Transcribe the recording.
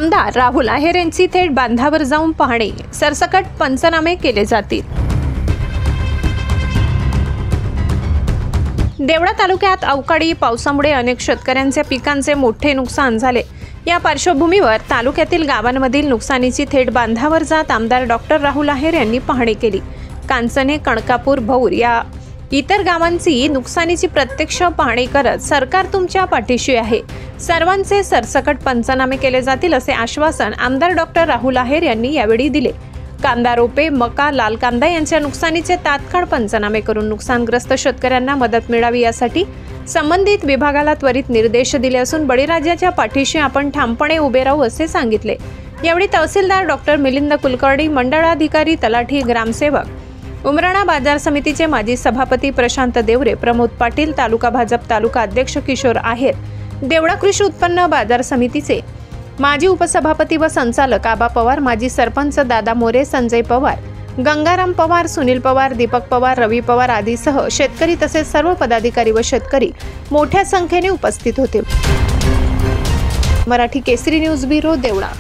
आमदार राहुल आहेर यांची थेट बांधावर जाऊन पाहणी, सरसकट पंचनामे केले जातील। देवळा तालुक्यात अवकाळी पावसामुळे अनेक शेतकऱ्यांच्या पिकांचे मोठे नुकसान झाले। या पार्श्वभूमीवर तालुक्यातील गावांमधील नुकसानीची थेट बांधावर जात आमदार डॉक्टर राहुल आहेर यांनी पाहणी केली। कांचने, कणकापूर, भौर या इतर गावांची नुकसानीची प्रत्यक्ष पाहणी करत सरकार तुमच्या पाठीशी आहे, सर्वांचे सरसकट पंचनामे केले जातील असे आश्वासन आमदार डॉक्टर राहुल आहेर यांनी यावेळी दिले। कांदा रोपे, मका, लाल कांदा यांच्या नुकसानीचे तात्काळ पंचनामे करून नुकसानग्रस्त शेतकऱ्यांना मदत मिळावी यासाठी संबंधित विभागाला त्वरित निर्देश दिले असून बळीराजाच्या पाठीशी आपण ठामपणे उभे राहू असे सांगितले। यावेळी तहसीलदार डॉक्टर मिलिंद कुलकर्णी, मंडळाधिकारी, तलाठी, ग्रामसेवक, उमराणा बाजार समितीचे माजी सभापती प्रशांत देवरे, प्रमोद पाटील, तालुका भाजप तालुका अध्यक्ष किशोर आहेर, देवळा कृषी उत्पन्न बाजार समितीचे माजी उपसभापती व संचालक आबा पवार, माजी सरपंच दादा मोरे, संजय पवार, गंगाराम पवार, सुनील पवार, दीपक पवार, रवी पवार आदीसह शेतकरी तसेच सर्व पदाधिकारी व शेतकरी मोठ्या संख्येने उपस्थित होते। मराठी केसरी न्यूज ब्युरो, देवळा।